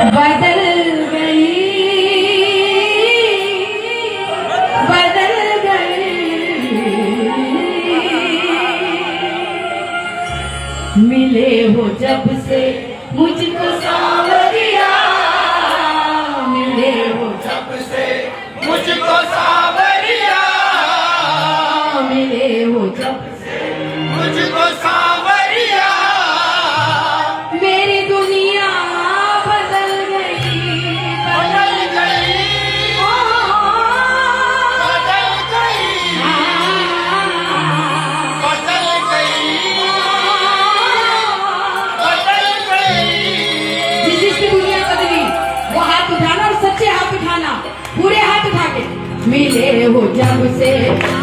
बदल गई, बदल गई। मिले हो जब से मुझको सांवरिया, मिले हो जब से मुझको सांवरिया, मिले हो जब से मुझको सांवरिया, मेरी दुनिया बदल गई, बदल गई, बदल गई, बदल गई, बदल गई। जिस जिसकी दुनिया बदली वो हाथ उठाना और सच्चे हाथ उठाना, पूरे हाथ उठा के। मिले हो जब से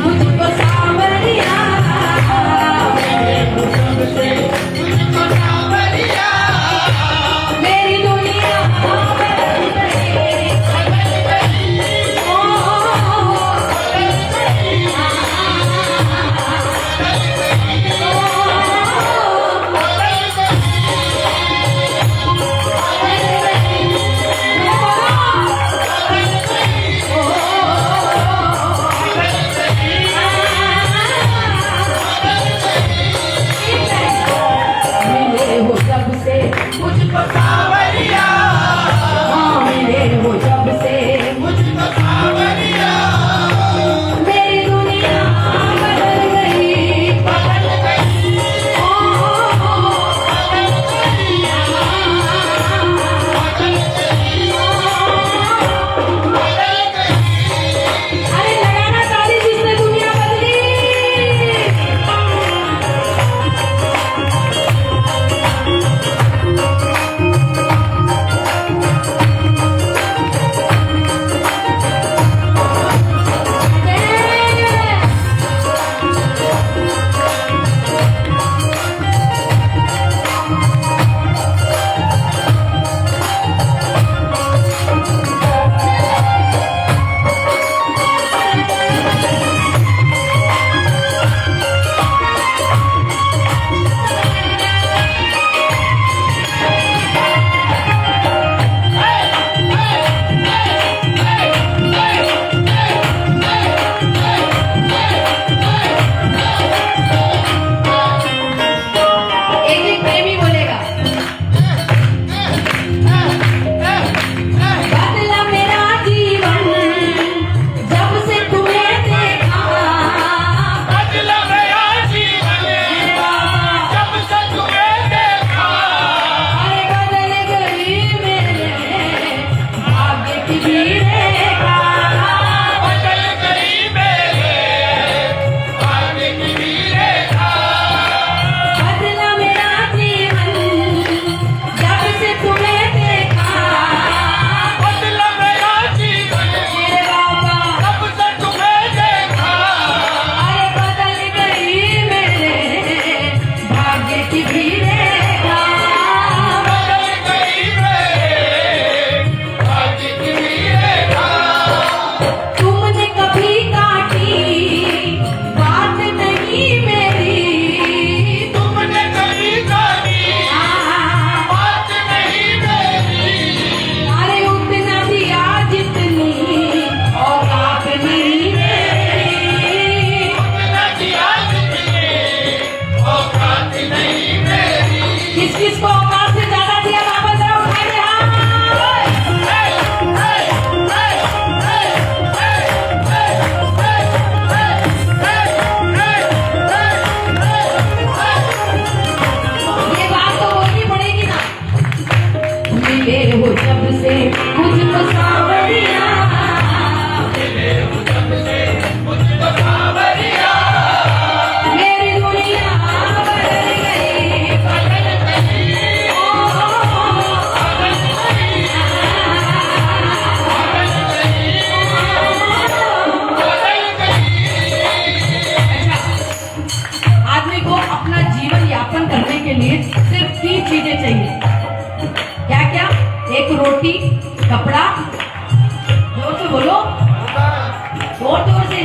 मुझको सांवरिया, मिले हो जब से मुझको सांवरिया, मेरी दुनिया बदल गई, बदल गई, मिले हो जब से मुझको सांवरिया, मिले हो जब से मुझको सांवरिया, मेरी दुनिया बदल गई, बदल गई, अरे लगाना ताली जिसने दुनिया बदली। एक एक प्रेमी बोलेगा, बदला मेरा जीवन जब से तुम्हें देखा, बदला मेरा जीवन जब से तुम्हें देखा, अरे बदल गई मेरे भाग्य की भी रेखा, बदल गई मेरे भाग्य की भी रेखा, बदला मेरा जीवन जब से तुम्हें देखा, बदला मेरा जीवन मेरे बाबा, जब से तुम्हें देखा, अरे बदल गई मेरे भाग्य की भी रेखा, बदल गई मेरे भाग्य की भी रेखा, तुमने कभी काटी बात नहीं मेरी, तुमने कभी करी बात नहीं मेरी, अरे उतना दिया जितनी औकात नहीं मेरी, तुमने दिया जितनी औकात नहीं मेरी। किस किस को औकात से ज्यादा दिया बाबा जरा उठाइए हाथ। ये बात तो बोलनी पड़ेगी ना। मिले हो जब से मुझको सांवरिया, मिले हो जब से मुझको सांवरिया, मेरी दुनिया बदल गई, बदल गई, बदल गई, बदल गई। आदमी को अपना जीवन यापन करने के लिए सिर्फ 3 चीजें चाहिए। क्या क्या? एक रोटी, कपड़ा, जोर से बोलो, जोर जोर से,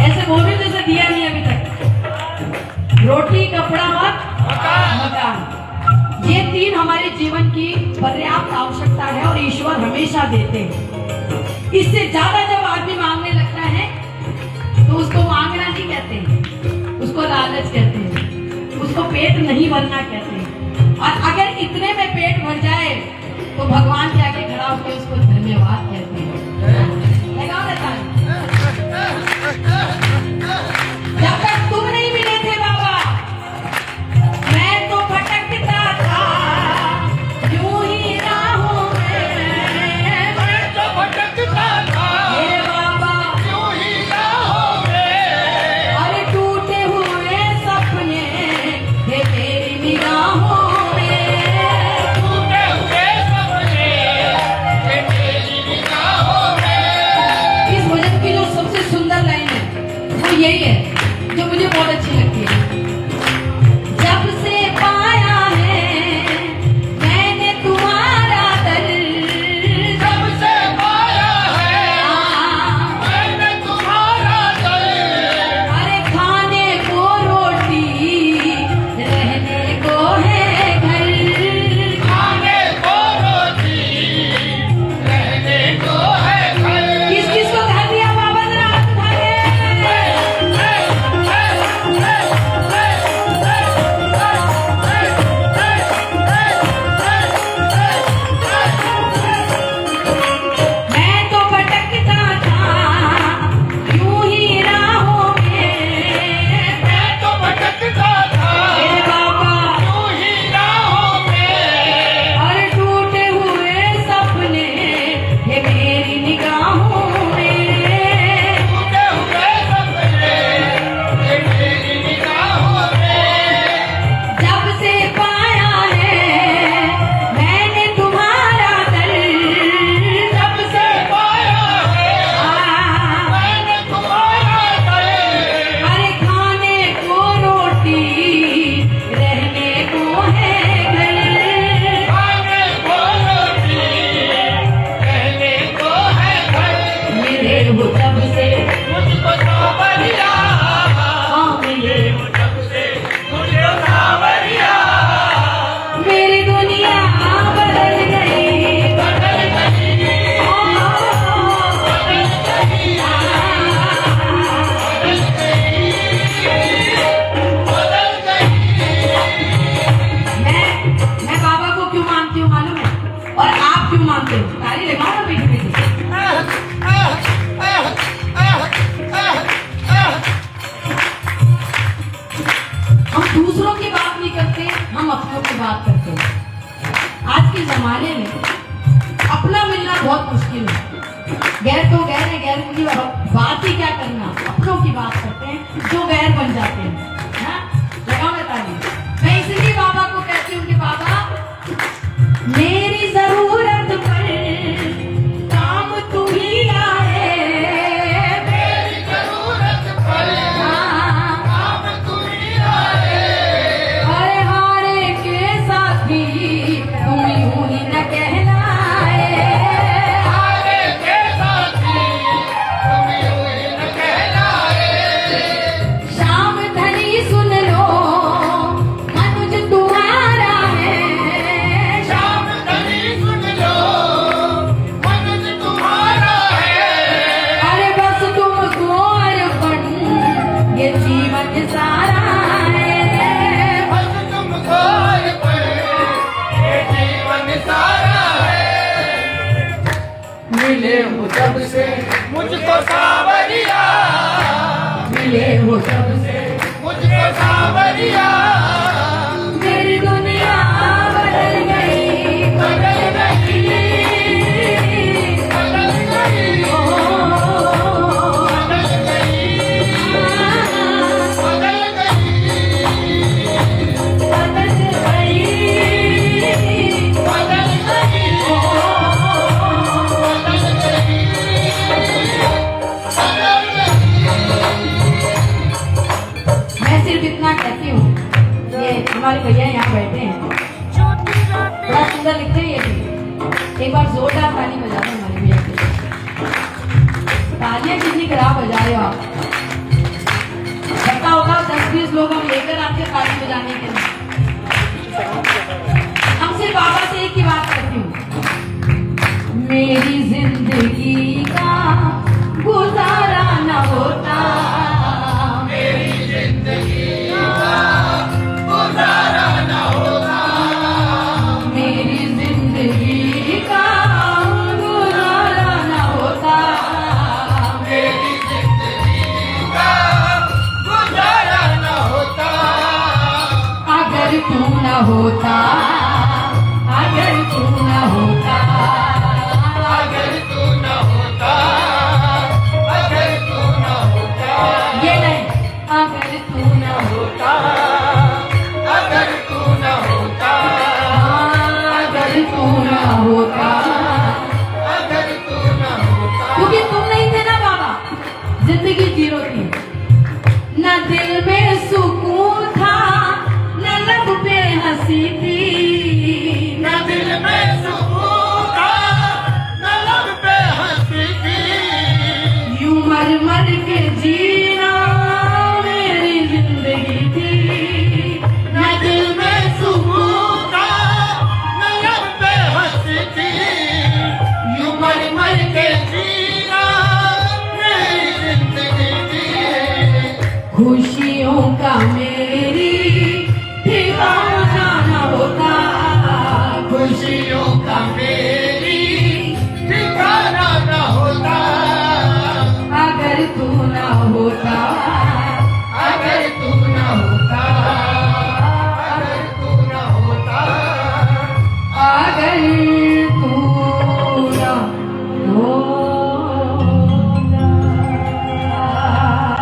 ऐसे बोल रहे जैसे दिया नहीं अभी तक। रोटी, कपड़ा और मकान, ये 3 हमारे जीवन की पर्याप्त आवश्यकता है और ईश्वर हमेशा देते हैं। इससे ज्यादा जब आदमी मांगने लगता है तो उसको मांगना नहीं कहते, उसको लालच कहते हैं, उसको पेट नहीं भरना कहते हैं। और अगर इतने में पेट भर जाए तो भगवान के आगे खड़ा होकर उसको धन्यवाद कहते हैं। लगाओ ना ताली। जब तक तुम नहीं मिले थे बाबा, मैं तो भटकता था यूं ही राहों में, मैं तो भटकता था हे बाबा यूं ही राहों में, अरे टूटे हुए सपने हे तेरी निगाहों में। टूटे हुए सपने ये तेरी निगाहों में। इस भजन की जो सबसे सुंदर लाइन है वो यही है जो मुझे बहुत अच्छी लगती है। जब से पाया है मैंने तुम्हारा दर, जब से पाया है हाँ, मैंने तुम्हारा दर, अरे खाने को रोटी रहने को है घर। खाने को रोटी रहने को है घर। किस किस को घर दिया बाबा जरा हाथ उठाइए। मैं तो भटकता था यूं ही राहों में, मैं तो भटकता था हे बाबा यूं ही राहों में, और टूटे हुए सपने हे मेरी निगाहों में। टूटे हुए सपने ये तेरी निगाहों में। जब से पाया है मैंने तुम्हारा दर, जब से पाया है हाँ, मैंने तुम्हारा दर, अरे खाने को रोटी रहने को है घर। खाने को रोटी रहने को है घर। मिले हो जब से मुझको सावरिया, हाँ मिले हो, जब से मुझे सावरिया, मेरी दुनिया बदल गई। बदल गई, बदल गई, बदल गई। मैं बाबा को क्यों मानती हूँ मालूम है, और आप क्यों मानते हो? ताली लगाओ ना पीछे पीछे। हम दूसरों की बात नहीं करते, हम अपनों की बात करते हैं। आज के जमाने में अपना मिलना बहुत मुश्किल है। गैर तो गैर है, गैर की बात ही क्या करना, अपनों की बात करते हैं जो गैर बन जाते हैं। हाँ? लगाओ ना ताली। मैं इसलिए बाबा को कहती हूँ कि बाबा मेरी जरूरत पर काम तू ही लाए। मेरी जरूरत पर हाँ, काम तू ही आए। अरे हारे के साथी तुम यूं ही न कहलाए। हारे के साथी तुम यूं ही न कहलाए। शाम धनी सुन लो मनुज तुम्हारा है। शाम धनी सुन लो मनुज तुम्हारा है। अरे बस तुमको अर्पण ये जीवन सारा है। बस तुमको अर्पण ये जीवन सारा है। मिले हो जब से मुझको सावरिया, मिले हो जब से मुझको सावरिया, मेरी दुनिया बदल गई। बदल गई, बदल गई, बदल गई, बदल गई, बदल गई, मैं सिर्फ इतना कहती हूँ, ये हमारे भैया यहाँ बैठे हैं, बड़ा सुंदर लिखते हैं ये भी। एक बार जोरदार ताली बजा दो हमारे भैया के लिए। तालियां कितनी खराब बजा रहे हो आप। पता होगा 10-20 लोग हम लेकर आपके ताली बजाने के लिए।